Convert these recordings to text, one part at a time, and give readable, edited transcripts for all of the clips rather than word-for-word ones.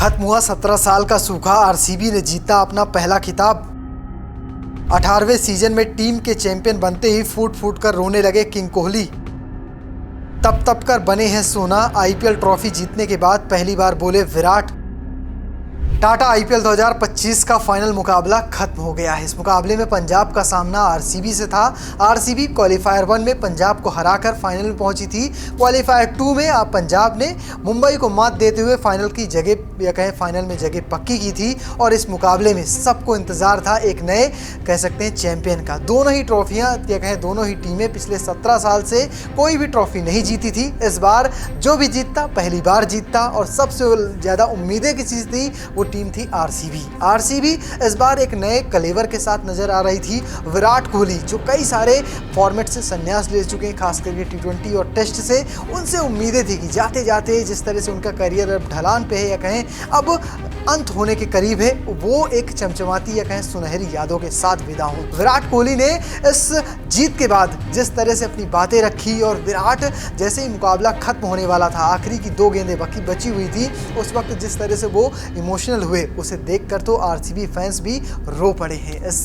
खत्म हुआ 17 साल का सूखा। आरसीबी ने जीता अपना पहला खिताब। 18वें सीजन में टीम के चैंपियन बनते ही फूट फूट कर रोने लगे किंग कोहली। तप तप कर बने हैं सोना। आईपीएल ट्रॉफी जीतने के बाद पहली बार बोले विराट। टाटा आईपीएल 2025 का फाइनल मुकाबला खत्म हो गया है। इस मुकाबले में पंजाब का सामना आरसीबी से था। आरसीबी क्वालीफायर 1 में पंजाब को हराकर फाइनल में पहुंची थी। क्वालीफायर 2 में अब पंजाब ने मुंबई को मात देते हुए फाइनल की जगह या कहें फाइनल में जगह पक्की की थी। और इस मुकाबले में सबको इंतजार था एक नए कह सकते हैं चैंपियन का। दोनों ही ट्रॉफियां या कहें दोनों ही टीमें पिछले 17 साल से कोई भी ट्रॉफी नहीं जीती थी। इस बार जो भी जीतता पहली बार जीतता। और सबसे ज़्यादा उम्मीदें किस चीज़ थी, वो टीम थी आरसीबी। आरसीबी इस बार एक नए कलेवर के साथ नजर आ रही थी। विराट कोहली जो कई सारे फॉर्मेट से संन्यास ले चुके हैं, खास करके T20 और टेस्ट से, उनसे उम्मीदें थी कि जाते जाते जिस तरह से उनका करियर अब ढलान पे है या कहें अब अंत होने के करीब है, वो एक चमचमाती या कहें सुनहरी यादों के साथ विदा हो। विराट कोहली ने इस जीत के बाद जिस तरह से अपनी बातें रखी और विराट जैसे ही मुकाबला खत्म होने वाला था, आखिरी की 2 गेंदें बची हुई थी, उस वक्त जिस तरह से वो इमोशनल हुए, उसे देखकर तो आरसीबी फैंस भी रो पड़े हैं। इस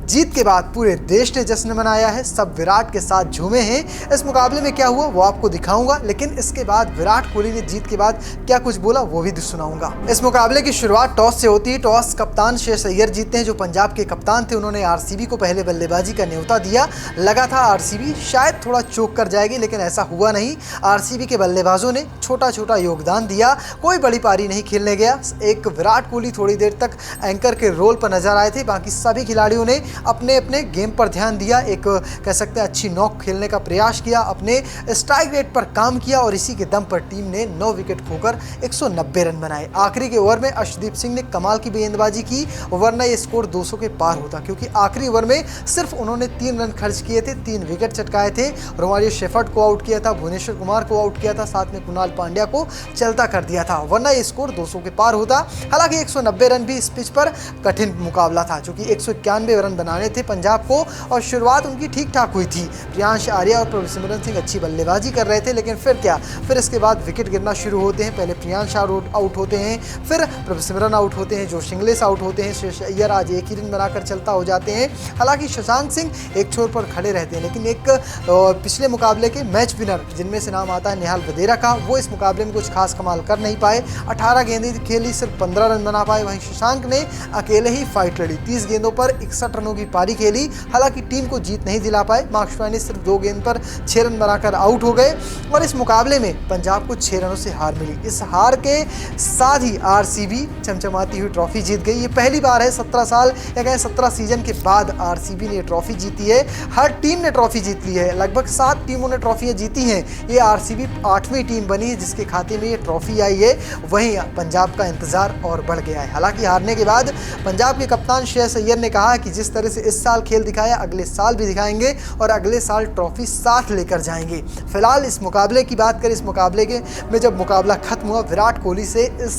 जीत के बाद पूरे देश ने जश्न मनाया है, सब विराट के साथ झूमे हैं। इस मुकाबले में क्या हुआ वो आपको दिखाऊंगा, लेकिन इसके बाद विराट कोहली ने जीत के बाद क्या कुछ बोला वो भी सुनाऊंगा। इस मुकाबले की शुरुआत टॉस से होती है। टॉस कप्तान श्रेयस अय्यर जीतते हैं, जो पंजाब के कप्तान थे। उन्होंने आरसीबी को पहले बल्लेबाजी का न्योता दिया। लगा था आरसीबी शायद थोड़ा चूक कर जाएगी, लेकिन ऐसा हुआ नहीं। आरसीबी के बल्लेबाजों ने छोटा छोटा योगदान दिया, कोई बड़ी पारी नहीं खेलने गया। एक विराट कोहली थोड़ी देर तक एंकर के रोल पर नजर आए थे, बाकी सभी खिलाड़ियों ने अपने अपने गेम पर ध्यान दिया। एक कह सकते हैं अच्छी नॉक खेलने का प्रयास किया, अपने स्ट्राइक रेट पर काम किया और इसी के दम पर टीम ने 9 विकेट खोकर 190 रन बनाए। आखिरी के ओवर में अर्शदीप सिंह ने कमाल की गेंदबाजी की, वरना ये स्कोर 200 के पार होता, क्योंकि आखिरी ओवर में सिर्फ उन्होंने 3 रन खर्च किए थे, 3 विकेट चटकाए थे। रोमारियो शेफर्ड को आउट किया था, भुवनेश्वर कुमार को आउट किया था, साथ में कुणाल पांड्या को चलता कर दिया था, वरना ये स्कोर 200 के पार होता। हालांकि 190 रन भी इस पिच पर कठिन मुकाबला था, क्योंकि 191 रन बनाने थे पंजाब को और शुरुआत उनकी ठीक ठाक हुई थी। प्रियांश आर्या और प्रभु सिमरन सिंह अच्छी बल्लेबाजी कर रहे थे, लेकिन फिर क्या, फिर इसके बाद विकेट गिरना शुरू होते हैं। पहले प्रियांश आउट होते हैं, फिर प्रभु सिमरन आउट होते हैं, जोश इंग्लिश आउट होते हैं, श्रेयस अय्यर आज 1 ही रन बनाकर चलता हो जाते हैं। हालांकि शशांक सिंह एक छोर पर खड़े रहते हैं, लेकिन एक पिछले मुकाबले के मैच विनर जिनमें से नाम आता है निहाल वधेरा का, वो इस मुकाबले में कुछ खास कमाल कर नहीं पाए। 18 गेंदें खेली, सिर्फ 15 रन बना पाए। वहीं शशांक ने अकेले ही फाइट लड़ी, 30 गेंदों पर 61 रनों की पारी खेली। हालांकि टीम को जीत नहीं दिला पाए। मार्कस ने सिर्फ 2 गेंद पर 6 रन बनाकर आउट हो गए और इस मुकाबले में पंजाब को 6 रनों से हार मिली। इस हार के साथ ही आरसीबी चमचमाती हुई ट्रॉफी जीत गई। ये पहली बार है 17 साल या कहें 17 सीजन के बाद आरसीबी ने ट्रॉफी जीती है। हर टीम ने ट्रॉफी जीत ली है, लगभग 7 टीमों ने ट्रॉफियां जीती हैं। ये आरसीबी 8वीं टीम बनी है जिसके खाते में ये ट्रॉफी आई है। वहीं पंजाब का इंतजार और बढ़ गया है। हालांकि हारने के बाद पंजाब के कप्तान श्रेयस अय्यर ने कहा कि जिस तरह से इस साल खेल दिखाया, अगले साल भी दिखाएंगे और अगले साल ट्रॉफी साथ लेकर जाएंगे। फिलहाल इस मुकाबले की बात करें, इस मुकाबले में जब मुकाबला खत्म हुआ, विराट कोहली से इस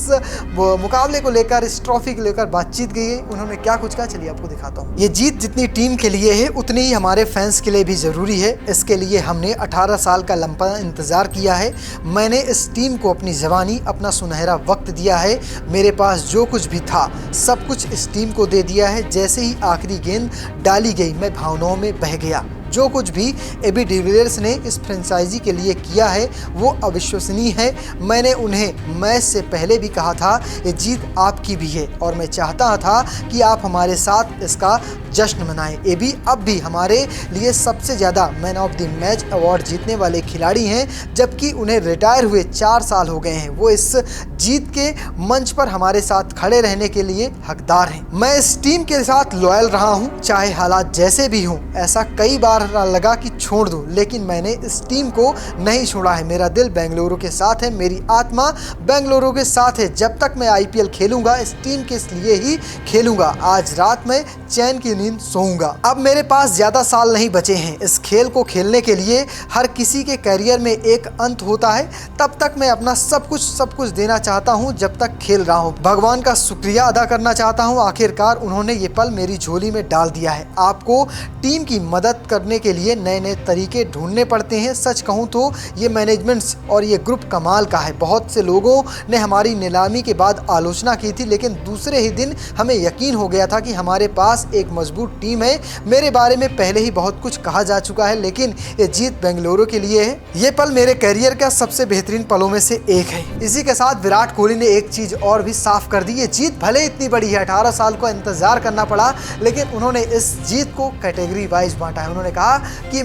मुकाबले को लेकर, इस ट्रॉफी को लेकर बातचीत की गई। उन्होंने क्या कुछ कहा, चलिए आपको दिखाता हूँ। ये जीत जितनी टीम के लिए है उतनी ही हमारे फैंस के लिए भी जरूरी है। इसके लिए हमने 18 साल का लंबा इंतजार किया है। मैंने इस टीम को अपनी जवानी, अपना सुनहरा वक्त दिया है। मेरे पास जो कुछ भी था सब कुछ इस टीम को दे दिया है। जैसे ही आखिरी गेंद डाली गई, मैं भावनाओं में बह गया। जो कुछ भी एबी डिविलियर्स ने इस फ्रेंचाइजी के लिए किया है वो अविश्वसनीय है। मैंने उन्हें मैच से पहले भी कहा था ये जीत आपकी भी है और मैं चाहता था कि आप हमारे साथ इसका जश्न मनाएं। एबी अब भी हमारे लिए सबसे ज़्यादा man of the match award जीतने वाले खिलाड़ी हैं, जबकि उन्हें रिटायर हुए 4 साल हो गए हैं। वो इस जीत के मंच पर हमारे साथ खड़े रहने के लिए हकदार हैं। मैं इस टीम के साथ लॉयल रहा हूँ, चाहे हालात जैसे भी हों। ऐसा कई बार लगा कि छोड़ दूं, लेकिन मैंने इस टीम को नहीं छोड़ा है। मेरा दिल बेंगलुरु के साथ है, मेरी आत्मा बेंगलुरु के साथ है। जब तक मैं आईपीएल खेलूंगा इस टीम के लिए ही खेलूंगा। आज रात में चैन की नींद सोऊंगा। अब मेरे पास ज्यादा साल नहीं बचे हैं। इस खेल को खेलने के लिए हर किसी के करियर में एक अंत होता है। तब तक मैं अपना सब कुछ देना चाहता हूं जब तक खेल रहा हूं। भगवान का शुक्रिया अदा करना चाहता हूं, आखिरकार उन्होंने ये पल मेरी झोली में डाल दिया है। आपको टीम की मदद करने के लिए नए नए तरीके ढूंढने पड़ते हैं। सच कहूं तो ये मैनेजमेंट्स और ये ग्रुप कमाल का है। बहुत से लोगों ने हमारी नीलामी के बाद आलोचना की थी, लेकिन दूसरे ही दिन हमें यकीन हो गया था कि हमारे पास एक मजबूत टीम है। मेरे बारे में पहले ही बहुत कुछ कहा जा चुका है, लेकिन ये जीत बेंगलुरु के लिए है। ये पल मेरे करियर का सबसे बेहतरीन पलों में से एक है। इसी के साथ विराट कोहली ने एक चीज और भी साफ कर दी। ये जीत भले इतनी बड़ी है, 18 साल को इंतजार करना पड़ा, लेकिन उन्होंने इस जीत को कैटेगरी वाइज बांटा है। उन्होंने कहा कि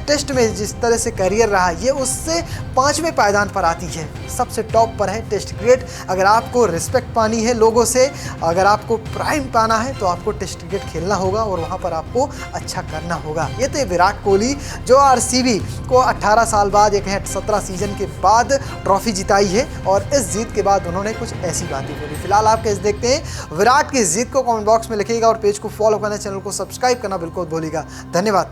टेस्ट में जिस तरह से करियर रहा ये उससे 5वें पायदान पर आती है। सबसे टॉप पर है टेस्ट क्रिकेट। अगर आपको रिस्पेक्ट पानी है लोगों से, अगर आपको प्राइम पाना है तो आपको टेस्ट क्रिकेट खेलना होगा और वहां पर आपको अच्छा करना होगा। ये तो विराट कोहली जो आरसीबी को 18 साल बाद, एक 17 सीजन के बाद ट्रॉफी जिताई है, और इस जीत के बाद उन्होंने कुछ ऐसी बातें बोली। फिलहाल आप कैसे देखते हैं विराट की जीत को कमेंट बॉक्स में लिखिएगा और पेज को फॉलो करना, चैनल को सब्सक्राइब करना बिल्कुल भूलिएगा। धन्यवाद।